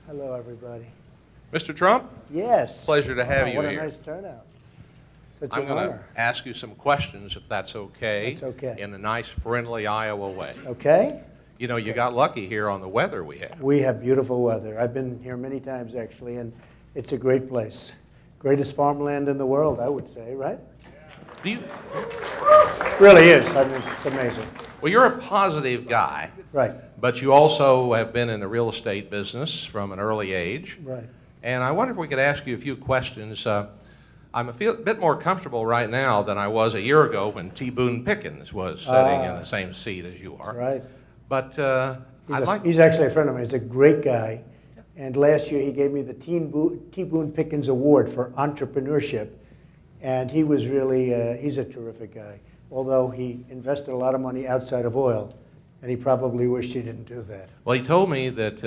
Hello, everybody. Mr. Trump, Yes. pleasure to have you What here. a nice turnout. Such I'm an going to honor. ask you some questions, if that's okay. That's okay. In a nice, friendly Iowa way. Okay? You know, you got lucky here on the weather we have. We have beautiful weather. I've been here many times, actually, and it's a great place. Greatest farmland in the world, I would say, right? Do you, Really is. I mean, it's amazing. well, you're a positive guy, Right, but you also have been in the real estate business from an early age. right. And I wonder if we could ask you a few questions. I'm a bit more comfortable right now than I was a year ago when T. Boone Pickens was sitting in the same seat as you are. Right. But He's actually a friend of mine. He's a great guy. And last year he gave me the T. Boone Pickens Award for entrepreneurship. And he was really, he's a terrific guy. Although he invested a lot of money outside of oil, and he probably wished he didn't do that. Well, he told me that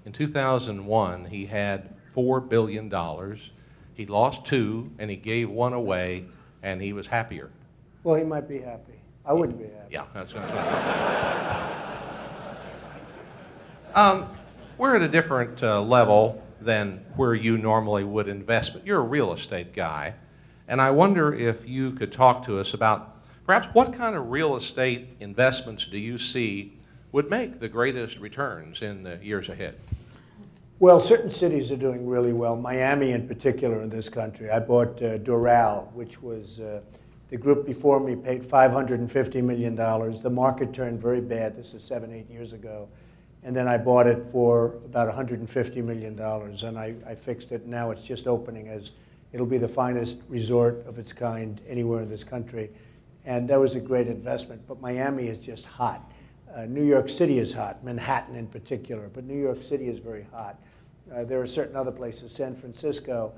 in 2001 he had $4 billion. He lost $2, and he gave $1 away, and he was happier. Well, he might be happy. I wouldn't be happy. Yeah, that's what I'm saying. We're at a different level than where you normally would invest, but you're a real estate guy, and I wonder if you could talk to us about perhaps what kind of real estate investments do you see would make the greatest returns in the years ahead? Well, certain cities are doing really well. Miami, in particular, in this country. I bought Doral, which was the group before me paid $550 million. The market turned very bad. This is 7, 8 years ago. And then I bought it for about $150 million, and I fixed it. Now it's just opening as it'll be the finest resort of its kind anywhere in this country. And that was a great investment. But Miami is just hot. New York City is hot, Manhattan in particular, but New York City is very hot. There are certain other places, San Francisco.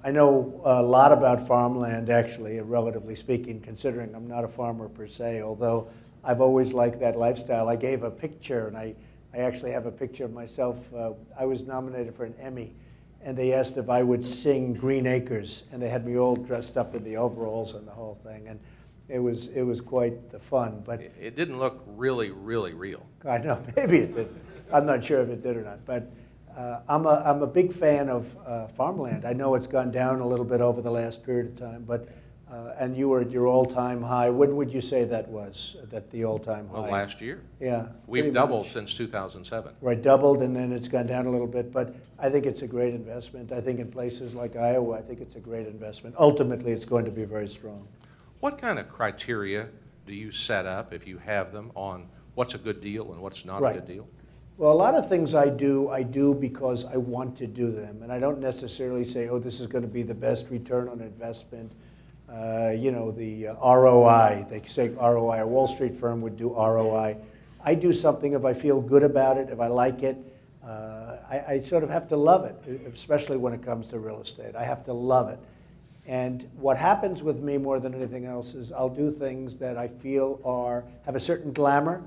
I know a lot about farmland, actually, relatively speaking, considering I'm not a farmer per se, although I've always liked that lifestyle. I gave a picture, and I actually have a picture of myself. I was nominated for an Emmy, and they asked if I would sing Green Acres, and they had me all dressed up in the overalls and the whole thing. And it was quite the fun, but It didn't look really, really real. I know maybe it did. I'm not sure if it did or not, but I'm a big fan of farmland. I know it's gone down a little bit over the last period of time, but and you were at your all-time high. When would you say that was? That the all-time high? Well, last year. Yeah. We've pretty doubled much. since 2007. Right, doubled, and then it's gone down a little bit. But I think it's a great investment. I think in places like Iowa, I think it's a great investment. Ultimately, it's going to be very strong. What kind of criteria do you set up, if you have them, on what's a good deal and what's not a good deal? Well, a lot of things I do because I want to do them. And I don't necessarily say, oh, this is going to be the best return on investment. You know, the ROI. They say ROI. A Wall Street firm would do ROI. I do something if I feel good about it, if I like it. I sort of have to love it, especially when it comes to real estate. I have to love it. And what happens with me more than anything else is I'll do things that I feel have a certain glamour,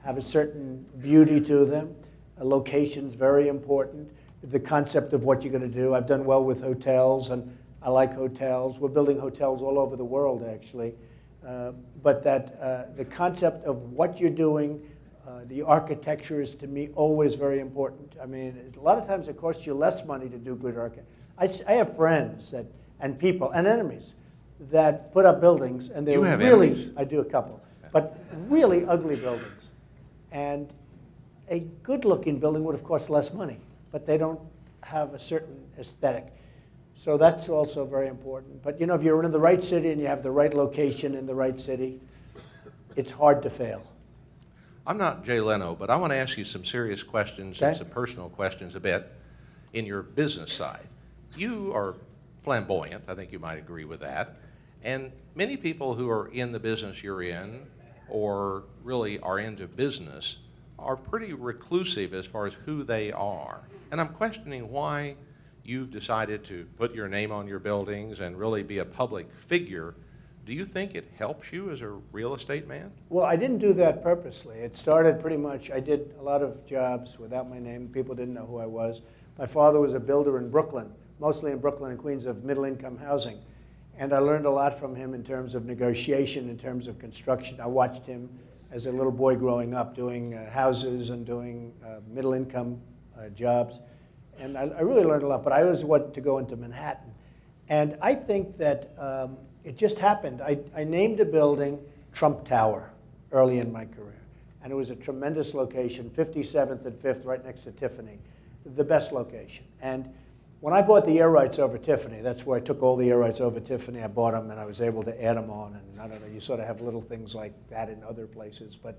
have a certain beauty to them. A location's very important. The concept of what you're going to do. I've done well with hotels, and I like hotels. We're building hotels all over the world, actually. But the concept of what you're doing, the architecture is, to me, always very important. I mean, a lot of times it costs you less money to do good architecture. I have friends and people and enemies that put up buildings, and they're really, enemies? I do a couple, but really ugly buildings. And a good-looking building would have cost less money, but they don't have a certain aesthetic. So that's also very important. But you know, if you're in the right city and you have the right location in the right city, it's hard to fail. I'm not Jay Leno, but I want to ask you some serious questions and Okay. some personal questions a bit in your business side. You are flamboyant, I think you might agree with that, and many people who are in the business you're in or really are into business are pretty reclusive as far as who they are. And I'm questioning why you've decided to put your name on your buildings and really be a public figure. Do you think it helps you as a real estate man? Well, I didn't do that purposely. It started pretty much, I did a lot of jobs without my name. People didn't know who I was. My father was a builder in Brooklyn, mostly in Brooklyn and Queens, of middle-income housing. And I learned a lot from him in terms of negotiation, in terms of construction. I watched him as a little boy growing up doing houses and doing middle-income jobs. And I really learned a lot, but I always wanted to go into Manhattan. And I think that it just happened. I named a building Trump Tower early in my career. And it was a tremendous location, 57th and 5th, right next to Tiffany, the best location. And when I bought the air rights over Tiffany, that's where I took all the air rights over Tiffany. I bought them, and I was able to add them on. And I don't know, you sort of have little things like that in other places. But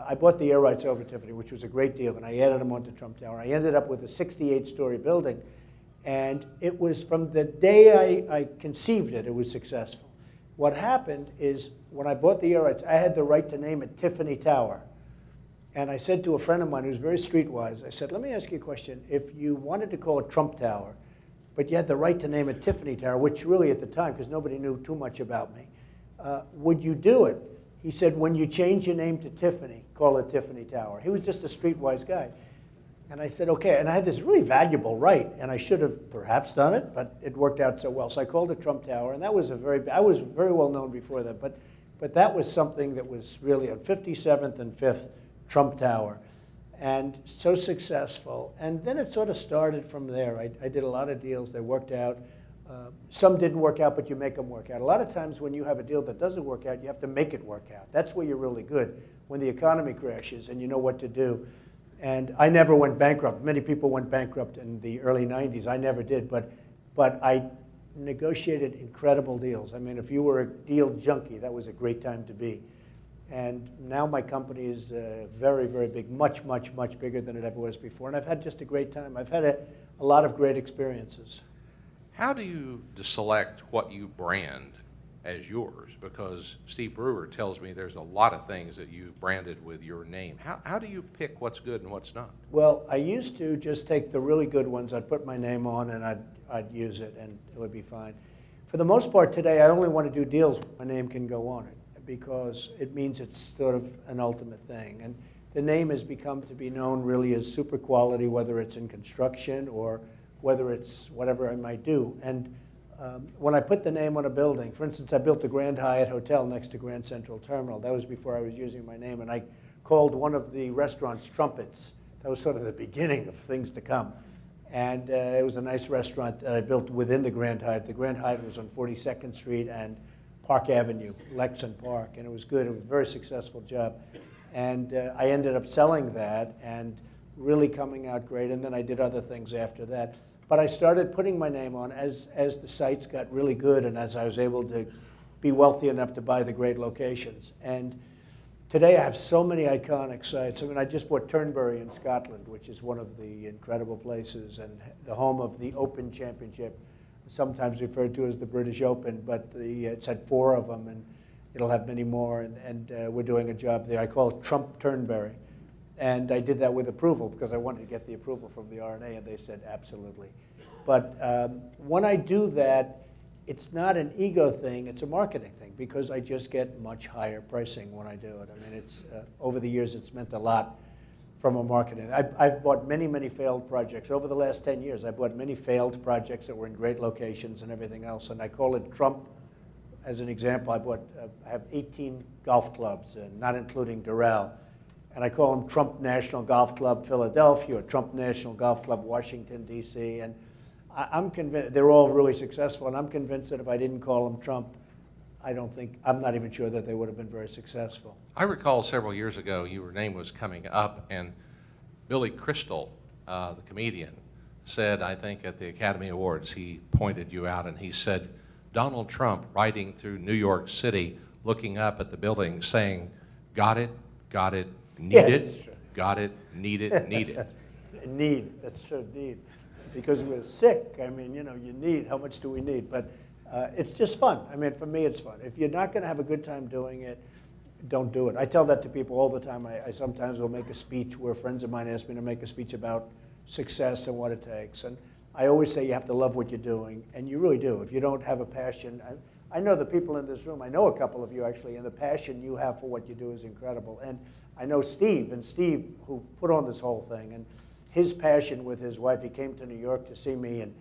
I bought the air rights over Tiffany, which was a great deal, and I added them onto Trump Tower. I ended up with a 68-story building, and it was from the day I conceived it, it was successful. What happened is when I bought the air rights, I had the right to name it Tiffany Tower. And I said to a friend of mine who's very streetwise, I said, let me ask you a question. If you wanted to call it Trump Tower, but you had the right to name it Tiffany Tower, which really at the time, because nobody knew too much about me, would you do it? He said, when you change your name to Tiffany, call it Tiffany Tower. He was just a streetwise guy. And I said, okay. And I had this really valuable right, and I should have perhaps done it, but it worked out so well. So I called it Trump Tower, and that was I was very well known before that, but that was something that was really on 57th and 5th, Trump Tower, and so successful. And then it sort of started from there. I did a lot of deals. They worked out. Some didn't work out, but you make them work out. A lot of times when you have a deal that doesn't work out, you have to make it work out. That's where you're really good, when the economy crashes and you know what to do. And I never went bankrupt. Many people went bankrupt in the early 90s. I never did, but I negotiated incredible deals. I mean, if you were a deal junkie, that was a great time to be. And now my company is very, very big, much, much, much bigger than it ever was before. And I've had just a great time. I've had a lot of great experiences. How do you select what you brand as yours? Because Steve Brewer tells me there's a lot of things that you've branded with your name. How do you pick what's good and what's not? Well, I used to just take the really good ones. I'd put my name on and I'd use it and it would be fine. For the most part today, I only want to do deals where my name can go on it, because it means it's sort of an ultimate thing. And the name has become to be known really as super quality, whether it's in construction or whether it's whatever I might do. And when I put the name on a building, for instance, I built the Grand Hyatt Hotel next to Grand Central Terminal. That was before I was using my name, and I called one of the restaurants Trumpets. That was sort of the beginning of things to come. And it was a nice restaurant that I built within the Grand Hyatt. The Grand Hyatt was on 42nd Street and Park Avenue, Lexington Park, and it was good. It was a very successful job. And I ended up selling that and really coming out great, and then I did other things after that. But I started putting my name on as the sites got really good and as I was able to be wealthy enough to buy the great locations. And today I have so many iconic sites. I mean, I just bought Turnberry in Scotland, which is one of the incredible places and the home of the Open Championship, sometimes referred to as the British Open, but it's had 4 of them, and it'll have many more, and we're doing a job there. I call it Trump Turnberry. And I did that with approval because I wanted to get the approval from the RNA, and they said absolutely. But when I do that, it's not an ego thing, it's a marketing thing, because I just get much higher pricing when I do it. I mean, it's over the years, it's meant a lot from a marketing. I've bought many, many failed projects. Over the last 10 years, I bought many failed projects that were in great locations and everything else, and I call it Trump. As an example, I have 18 golf clubs, not including Doral. And I call them Trump National Golf Club Philadelphia, or Trump National Golf Club Washington, D.C. And I'm convinced they're all really successful, and I'm convinced that if I didn't call them Trump, I'm not even sure that they would have been very successful. I recall several years ago your name was coming up, and Billy Crystal, the comedian, said, I think at the Academy Awards, he pointed you out and he said, Donald Trump riding through New York City, looking up at the building, saying, got it, need it, got it, need it, need it. Need, that's true, need. Because we're sick, I mean, you need, how much do we need? But it's just fun. I mean, for me, it's fun. If you're not going to have a good time doing it, don't do it. I tell that to people all the time. I sometimes will make a speech where friends of mine ask me to make a speech about success and what it takes. And I always say you have to love what you're doing, and you really do. If you don't have a passion, I know the people in this room, I know a couple of you actually, and the passion you have for what you do is incredible. And I know Steve, who put on this whole thing, and his passion with his wife, he came to New York to see me, and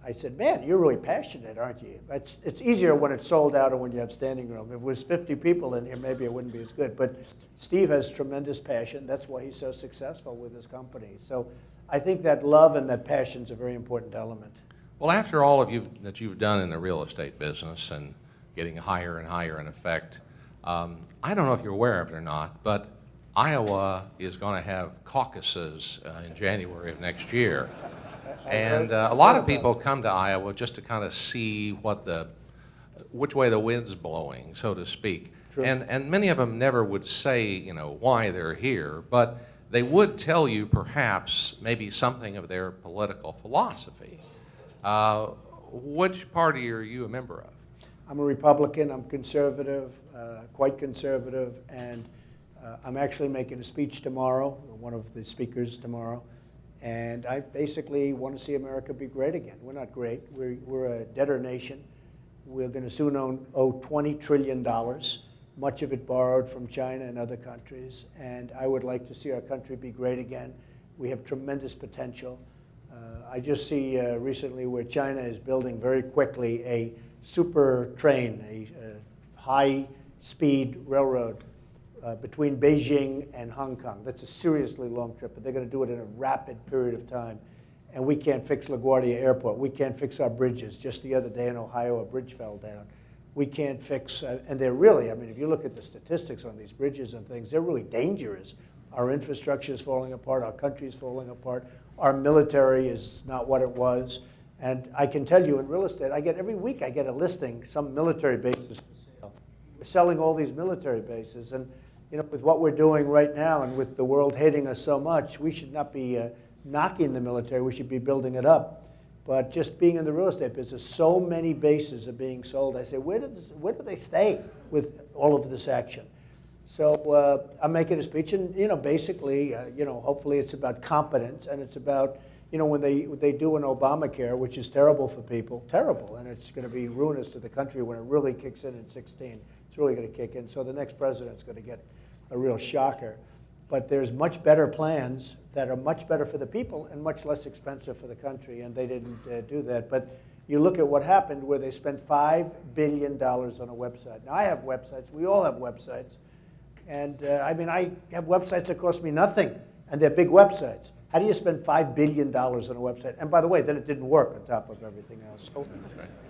I said, man, you're really passionate, aren't you? It's easier when it's sold out or when you have standing room. If it was 50 people in here, maybe it wouldn't be as good. But Steve has tremendous passion. That's why he's so successful with his company. So I think that love and that passion is a very important element. Well, after all of that you've done in the real estate business and getting higher and higher in effect, I don't know if you're aware of it or not, but Iowa is going to have caucuses in January of next year. And a lot of people come to Iowa just to kind of see which way the wind's blowing, so to speak. True. And many of them never would say, why they're here, but they would tell you perhaps maybe something of their political philosophy. Which party are you a member of? I'm a Republican. I'm conservative, quite conservative, and I'm actually making a speech tomorrow, one of the speakers tomorrow. And I basically want to see America be great again. We're not great. We're a debtor nation. We're going to soon owe $20 trillion, much of it borrowed from China and other countries. And I would like to see our country be great again. We have tremendous potential. I just see recently where China is building very quickly a super train, a high-speed railroad between Beijing and Hong Kong. That's a seriously long trip, but they're going to do it in a rapid period of time. And we can't fix LaGuardia Airport. We can't fix our bridges. Just the other day in Ohio, a bridge fell down. We can't fix, and they're really, if you look at the statistics on these bridges and things, they're really dangerous. Our infrastructure is falling apart. Our country is falling apart. Our military is not what it was. And I can tell you in real estate, every week I get a listing, some military bases for sale. We're selling all these military bases. And with what we're doing right now and with the world hating us so much, we should not be knocking the military. We should be building it up. But just being in the real estate business, so many bases are being sold. I say, where do they stay with all of this action? So I'm making a speech, and basically, hopefully it's about competence, and it's about, when they do an Obamacare, which is terrible for people, terrible, and it's going to be ruinous to the country when it really kicks in 16. It's really going to kick in. So the next president's going to get a real shocker. But there's much better plans that are much better for the people and much less expensive for the country, and they didn't do that. But you look at what happened where they spent $5 billion on a website. Now, I have websites. We all have websites. And I have websites that cost me nothing, and they're big websites. How do you spend $5 billion on a website? And by the way, then it didn't work on top of everything else. So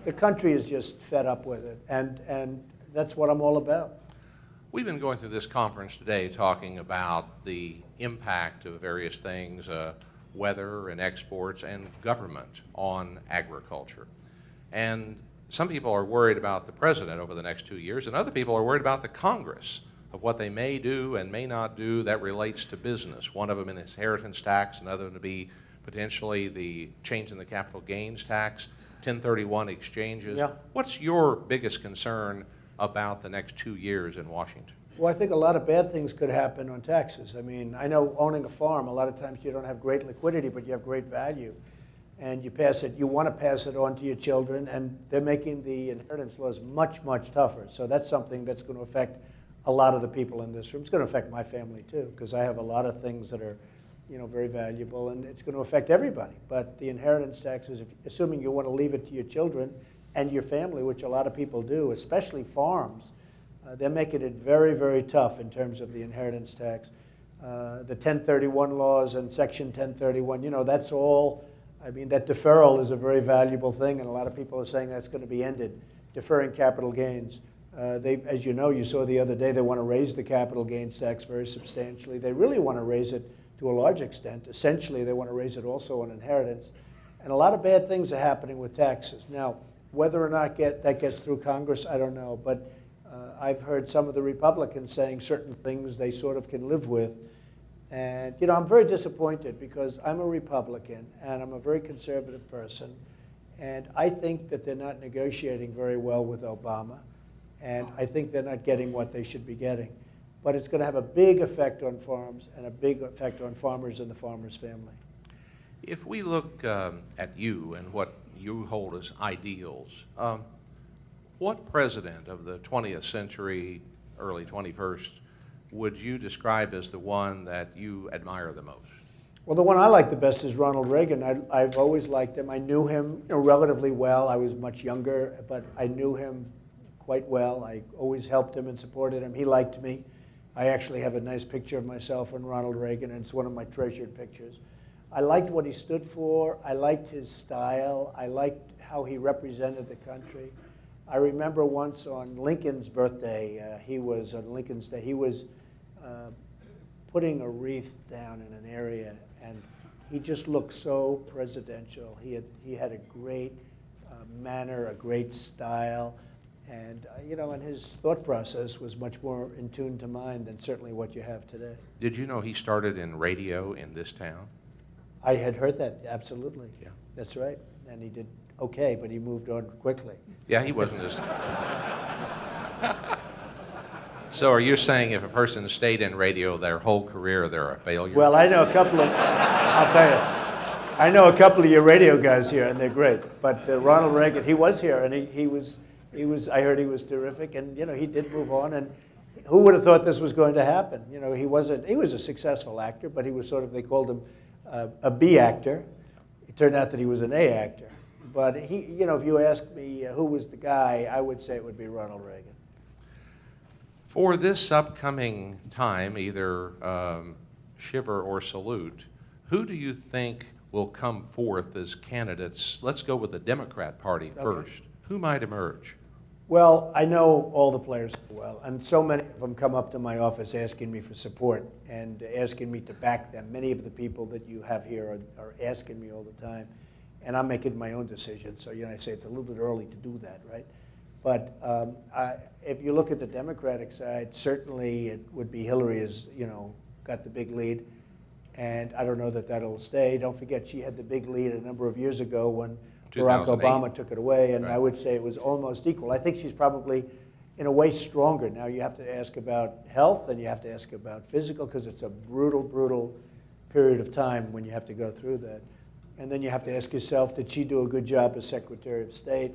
the country is just fed up with it, and that's what I'm all about. We've been going through this conference today talking about the impact of various things, weather and exports and government on agriculture. And some people are worried about the president over the next 2 years, and other people are worried about the Congress, of what they may do and may not do that relates to business. One of them an inheritance tax, another to be potentially the change in the capital gains tax, 1031 exchanges. Yeah. What's your biggest concern about the next 2 years in Washington? Well, I think a lot of bad things could happen on taxes. I know owning a farm, a lot of times you don't have great liquidity, but you have great value. And you want to pass it on to your children, and they're making the inheritance laws much, much tougher. So that's something that's going to affect a lot of the people in this room. It's going to affect my family too, because I have a lot of things that are, very valuable, and it's going to affect everybody. But the inheritance taxes, assuming you want to leave it to your children and your family, which a lot of people do, especially farms, they're making it very, very tough in terms of the inheritance tax. The 1031 laws and Section 1031, that's all, that deferral is a very valuable thing, and a lot of people are saying that's going to be ended, deferring capital gains. As you know, you saw the other day, they want to raise the capital gains tax very substantially. They really want to raise it to a large extent. Essentially, they want to raise it also on inheritance. And a lot of bad things are happening with taxes. Now, whether or not that gets through Congress, I don't know. But I've heard some of the Republicans saying certain things they sort of can live with. And, I'm very disappointed because I'm a Republican and I'm a very conservative person. And I think that they're not negotiating very well with Obama. And I think they're not getting what they should be getting. But it's going to have a big effect on farms and a big effect on farmers and the farmer's family. If we look at you and what you hold as ideals, what president of the 20th century, early 21st, would you describe as the one that you admire the most? Well, the one I like the best is Ronald Reagan. I've always liked him. I knew him relatively well. I was much younger, but I knew him quite well. I always helped him and supported him. He liked me. I actually have a nice picture of myself and Ronald Reagan, and it's one of my treasured pictures. I liked what he stood for. I liked his style. I liked how he represented the country. I remember once on Lincoln's birthday, on Lincoln's Day, he was putting a wreath down in an area, and he just looked so presidential. He had a great manner, a great style, and and his thought process was much more in tune to mine than certainly what you have today. Did you know he started in radio in this town? I had heard that, absolutely. Yeah. That's right, and he did okay, but he moved on quickly. Yeah, he wasn't as... So are you saying if a person stayed in radio their whole career, they're a failure? Well, I know a couple of, I'll tell you, I know a couple of your radio guys here, and they're great. But Ronald Reagan, he was here, and he was, I heard he was terrific, and he did move on. And who would have thought this was going to happen? He was a successful actor, but he was sort of, they called him a B actor. It turned out that he was an A actor. But he, if you ask me who was the guy, I would say it would be Ronald Reagan. For this upcoming time, either shiver or salute, who do you think will come forth as candidates? Let's go with the Democrat Party first. Who might emerge? Well, I know all the players well, and so many of them come up to my office asking me for support and asking me to back them. Many of the people that you have here are asking me all the time, and I'm making my own decision. So I say it's a little bit early to do that, right? But if you look at the Democratic side, certainly it would be Hillary has, got the big lead. And I don't know that that'll stay. Don't forget, she had the big lead a number of years ago when Barack Obama took it away. And right. I would say it was almost equal. I think she's probably, in a way, stronger. Now, you have to ask about health and you have to ask about physical, because it's a brutal, brutal period of time when you have to go through that. And then you have to ask yourself, did she do a good job as Secretary of State?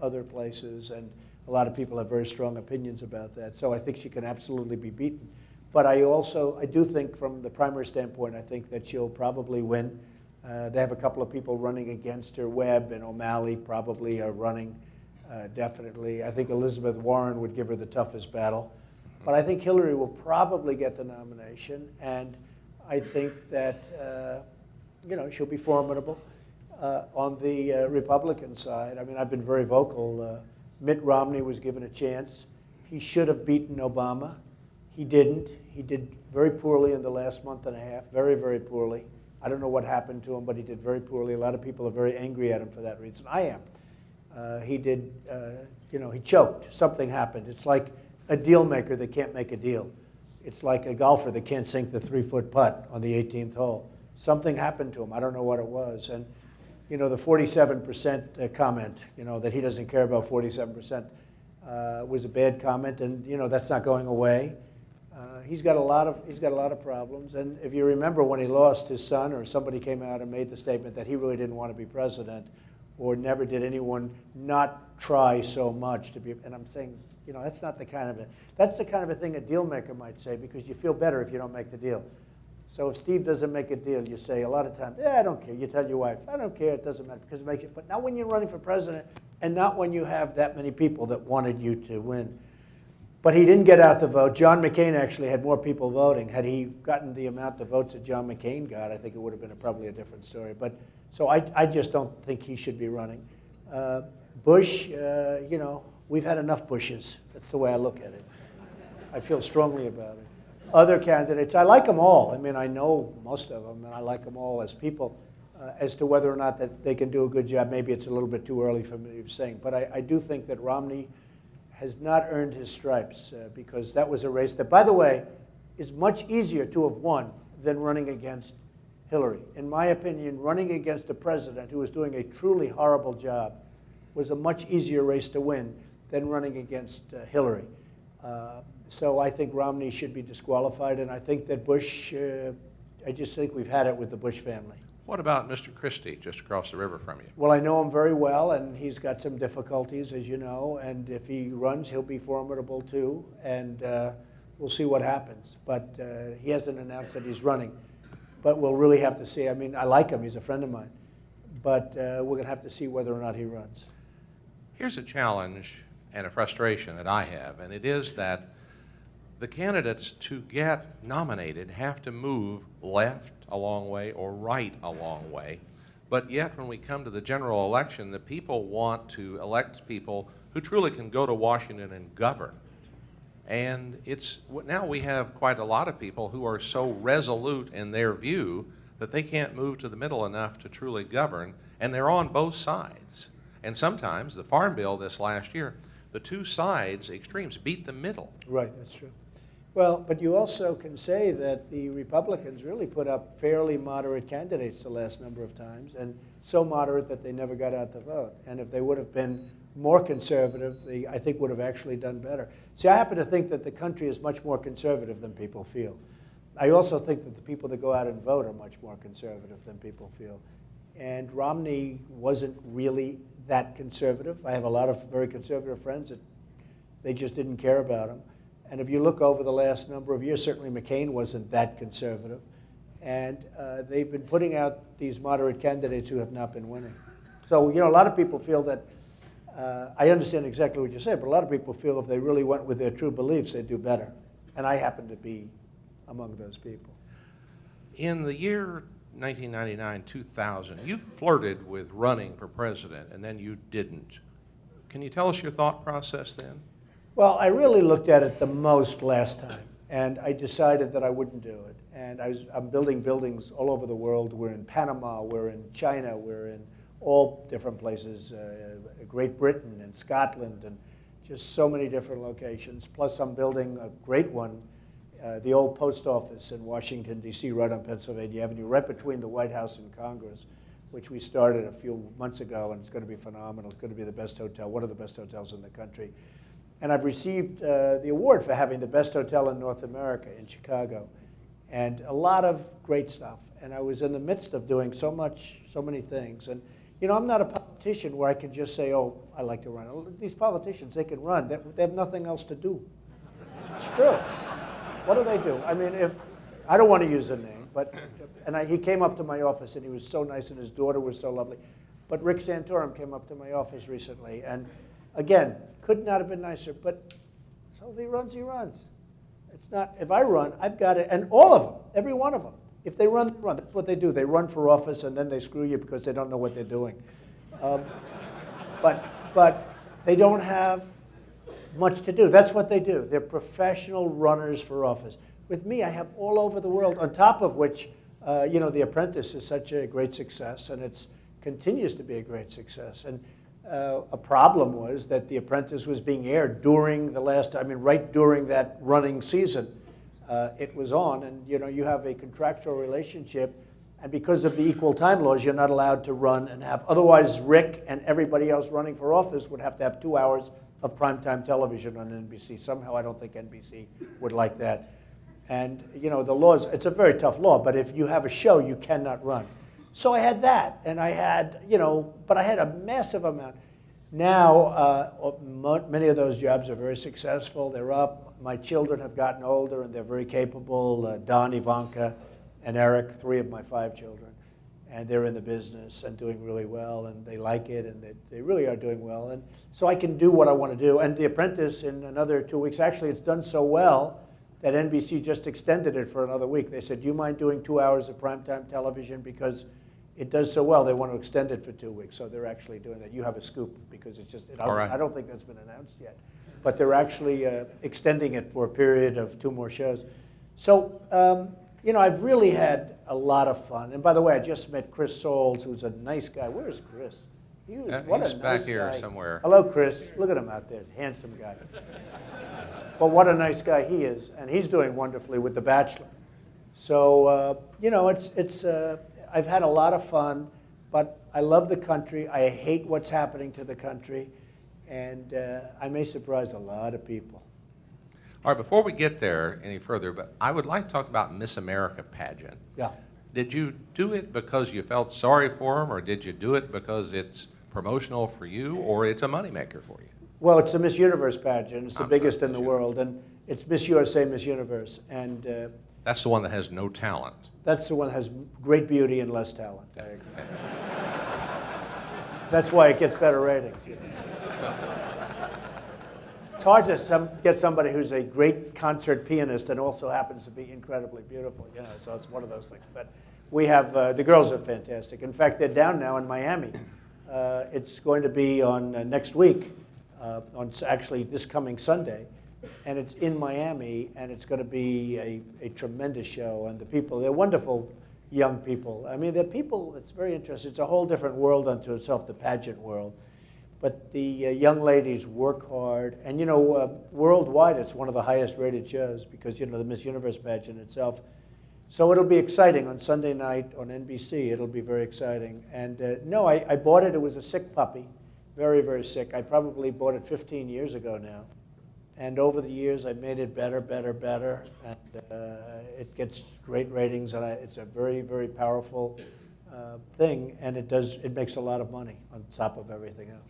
Other places, and a lot of people have very strong opinions about that. So I think she can absolutely be beaten. But I do think from the primary standpoint, I think that she'll probably win. They have a couple of people running against her. Webb and O'Malley probably are running, definitely. I think Elizabeth Warren would give her the toughest battle. But I think Hillary will probably get the nomination, and I think that she'll be formidable. On the Republican side, I mean, I've been very vocal. Mitt Romney was given a chance. He should have beaten Obama. He didn't. He did very poorly in the last month and a half, very, very poorly. I don't know what happened to him, but he did very poorly. A lot of people are very angry at him for that reason. I am. He choked. Something happened. It's like a deal maker that can't make a deal. It's like a golfer that can't sink the 3-foot putt on the 18th hole. Something happened to him. I don't know what it was. And the 47% comment, that he doesn't care about 47%, was a bad comment, and that's not going away. He's got a lot of problems, and if you remember when he lost, his son or somebody came out and made the statement that he really didn't want to be president, or never did anyone not try so much to be. And I'm saying, that's not the kind of a thing a deal maker might say, because you feel better if you don't make the deal. So if Steve doesn't make a deal, you say a lot of times, I don't care. You tell your wife, I don't care, it doesn't matter, because it makes you, but not when you're running for president, and not when you have that many people that wanted you to win. But he didn't get out the vote. John McCain actually had more people voting. Had he gotten the amount of votes that John McCain got, I think it would have been probably a different story. But so I just don't think he should be running. Bush, we've had enough Bushes. That's the way I look at it. I feel strongly about it. Other candidates, I like them all. I mean, I know most of them, and I like them all as people. As to whether or not that they can do a good job, maybe it's a little bit too early for me to say. But I do think that Romney has not earned his stripes, because that was a race that, by the way, is much easier to have won than running against Hillary. In my opinion, running against a president who was doing a truly horrible job was a much easier race to win than running against Hillary. So I think Romney should be disqualified, and I think that Bush, I just think we've had it with the Bush family. What about Mr. Christie, just across the river from you? Well, I know him very well, and he's got some difficulties, as you know, and if he runs, he'll be formidable too, and we'll see what happens. But he hasn't announced that he's running. but we'll really have to see. I mean, I like him. He's a friend of mine. But we're going to have to see whether or not he runs. Here's a challenge and a frustration that I have, and it is that the candidates to get nominated have to move left a long way or right a long way. But yet, when we come to the general election, the people want to elect people who truly can go to Washington and govern. And now we have quite a lot of people who are so resolute in their view that they can't move to the middle enough to truly govern, and they're on both sides. And sometimes, the Farm Bill this last year, the two sides, extremes, beat the middle. Right, that's true. Well, but you also can say that the Republicans really put up fairly moderate candidates the last number of times, and so moderate that they never got out the vote. And if they would have been more conservative, they, I think, would have actually done better. See, I happen to think that the country is much more conservative than people feel. I also think that the people that go out and vote are much more conservative than people feel. And Romney wasn't really that conservative. I have a lot of very conservative friends that they just didn't care about him. And if you look over the last number of years, certainly McCain wasn't that conservative. And they've been putting out these moderate candidates who have not been winning. So, you know, a lot of people feel that, I understand exactly what you said, but a lot of people feel if they really went with their true beliefs, they'd do better. And I happen to be among those people. In the year 1999-2000, you flirted with running for president, and then you didn't. Can you tell us your thought process then? Well, I really looked at it the most last time, and I decided that I wouldn't do it. And I'm building buildings all over the world. We're in Panama, we're in China, we're in all different places, Great Britain and Scotland, and just so many different locations. Plus, I'm building a great one, the old post office in Washington, D.C., right on Pennsylvania Avenue, right between the White House and Congress, which we started a few months ago, and it's going to be phenomenal. It's going to be the best hotel, one of the best hotels in the country. And I've received the award for having the best hotel in North America in Chicago, and a lot of great stuff. And I was in the midst of doing so many things. And, you know, I'm not a politician where I can just say, oh, I like to run. These politicians, they can run. They have nothing else to do. It's true. What do they do? I mean, I don't want to use a name, but, he came up to my office, and he was so nice, and his daughter was so lovely. But Rick Santorum came up to my office recently, and again, could not have been nicer, but so if he runs, he runs. It's not, if I run, I've got it, and all of them, every one of them. If they run, they run. That's what they do. They run for office, and then they screw you because they don't know what they're doing. But they don't have much to do. That's what they do. They're professional runners for office. With me, I have all over the world, on top of which, you know, The Apprentice is such a great success, and it continues to be a great success. And a problem was that The Apprentice was being aired during the last, right during that running season. It was on, and you know, you have a contractual relationship, and because of the equal time laws, you're not allowed to run and have, otherwise Rick and everybody else running for office would have to have 2 hours of primetime television on NBC. Somehow I don't think NBC would like that. And you know, the laws, it's a very tough law, but if you have a show, you cannot run. So I had that, and I had, you know, but I had a massive amount. Now, many of those jobs are very successful. They're up. My children have gotten older, and they're very capable. Don, Ivanka, and Eric, 3 of my 5 children. And they're in the business and doing really well, and they like it, and they really are doing well. And so I can do what I want to do. And The Apprentice, in another 2 weeks, actually it's done so well that NBC just extended it for another week. They said, do you mind doing 2 hours of primetime television? Because it does so well, they want to extend it for 2 weeks. So they're actually doing that. You have a scoop, because it's just, All right. I don't think that's been announced yet. But they're actually extending it for a period of 2 more shows. So, you know, I've really had a lot of fun. And by the way, I just met Chris Soules, who's a nice guy. Where's Chris? He was, what he's a nice back here guy. somewhere. Hello, Chris. Look at him out there, handsome guy. But what a nice guy he is, and he's doing wonderfully with The Bachelor. So, you know, I've had a lot of fun, but I love the country. I hate what's happening to the country, and I may surprise a lot of people. All right, before we get there any further, but I would like to talk about Miss America pageant. Yeah. Did you do it because you felt sorry for them, or did you do it because it's promotional for you, or it's a moneymaker for you? Well, it's the Miss Universe pageant. It's the I'm biggest sorry, in the Miss world, and it's Miss USA, Miss Universe. And That's the one that has no talent. That's the one that has great beauty and less talent. I agree. That's why it gets better ratings. It's hard to get somebody who's a great concert pianist and also happens to be incredibly beautiful. So it's one of those things. But we have, the girls are fantastic. In fact, they're down now in Miami. It's going to be on next week, on actually this coming Sunday. And it's in Miami, and it's going to be a tremendous show. And the people, they're wonderful young people. I mean, they're people, it's very interesting. It's a whole different world unto itself, the pageant world. But the young ladies work hard. And, worldwide, it's one of the highest rated shows because, the Miss Universe pageant itself. So it'll be exciting on Sunday night on NBC. It'll be very exciting. And no, I bought it. It was a sick puppy, very, very sick. I probably bought it 15 years ago now. And over the years, I've made it better, better, better. And it gets great ratings. And it's a very, very powerful thing. And it makes a lot of money on top of everything else.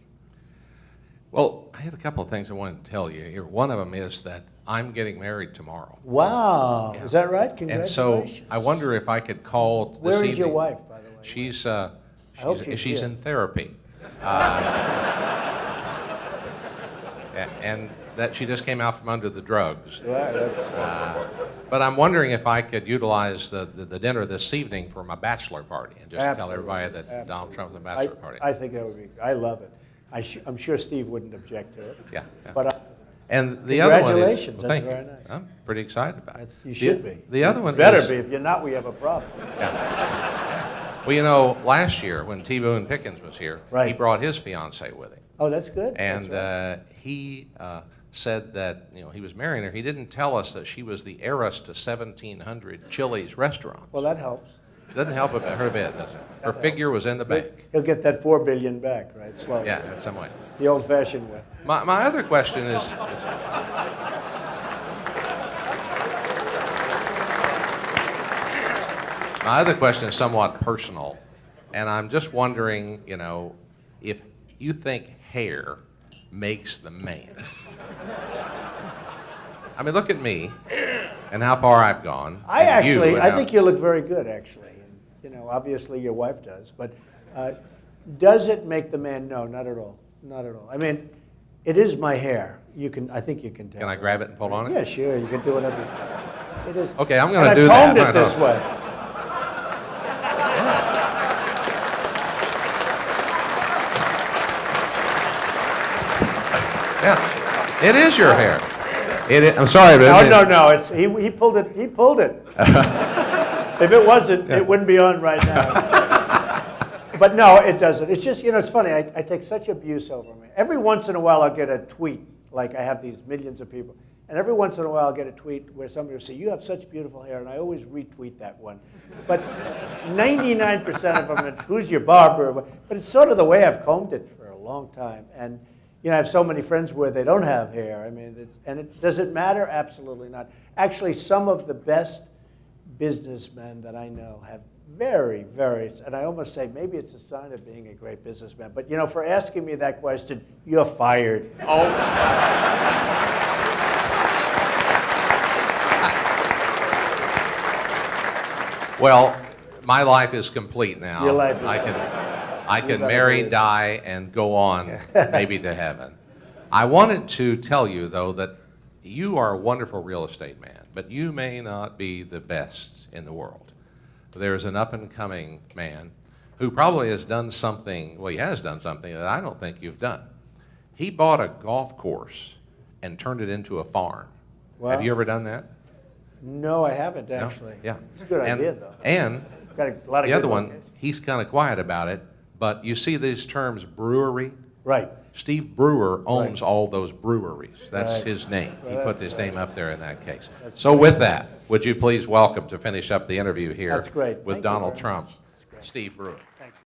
Well, I had a couple of things I wanted to tell you here. One of them is that I'm getting married tomorrow. Wow. Yeah. Is that right? Congratulations. And so I wonder if I could call this evening. Where is your wife, by the way? She's she's in therapy. And that she just came out from under the drugs. Yeah, that's But I'm wondering if I could utilize the dinner this evening for my bachelor party and just tell everybody that Donald Trump's a bachelor party. I think that would be, I love it. I'm sure Steve wouldn't object to it. Yeah. But and the other one is, congratulations, well, that's thank very you. nice. I'm pretty excited about it. You should be. The other one better is, be. If you're not, we have a problem. Yeah. Well, last year when T. Boone Pickens was here, Right. he brought his fiancee with him. Oh, that's good. And That's right. he said that he was marrying her. He didn't tell us that she was the heiress to 1,700 Chili's restaurants. Well, that helps. Doesn't help her a bit, does it? Her figure was in the bank. He'll get that $4 billion back, right? Slowly. Yeah, in some way. The old-fashioned way. My other question is my other question is somewhat personal, and I'm just wondering, if you think hair makes the man. I mean, look at me and how far I've gone. I think you look very good, actually. And, obviously your wife does. But does it make the man? No, not at all. Not at all. I mean, it is my hair. I think you can tell. Can I grab it and pull on it? Yeah, sure. You can do whatever. It is. Okay, I'm going to do that. that. I combed it this way. Yeah, it is your hair. I'm sorry, but no. He pulled it. He pulled it. If it wasn't, it wouldn't be on right now. But no, it doesn't. It's just, it's funny. I take such abuse over me. Every once in a while, I'll get a tweet. Like I have these millions of people. And every once in a while, I'll get a tweet where somebody will say, "You have such beautiful hair." And I always retweet that one. But 99% of them, it's, "Who's your barber?" But it's sort of the way I've combed it for a long time. And I have so many friends where they don't have hair. I mean, does it matter? Absolutely not. Actually, some of the best businessmen that I know have very, very, and I almost say maybe it's a sign of being a great businessman. But, for asking me that question, you're fired. Oh. Well, my life is complete now. Your life is I can marry, die, and go on maybe to heaven. I wanted to tell you, though, that you are a wonderful real estate man, but you may not be the best in the world. There's an up-and-coming man who probably has done something, well, he has done something that I don't think you've done. He bought a golf course and turned it into a farm. Wow. Have you ever done that? No, I haven't, actually. No? Yeah. It's a good idea, though. And Got a lot of the good other one, locations. he's kind of quiet about it, but you see these terms, brewery? Right. Steve Brewer owns all those breweries. That's Right. his name. He Well, put that's his name up there in that case. That's So with that, would you please welcome to finish up the interview here That's great. with Thank you Donald very Trump, much. That's great. Steve Brewer.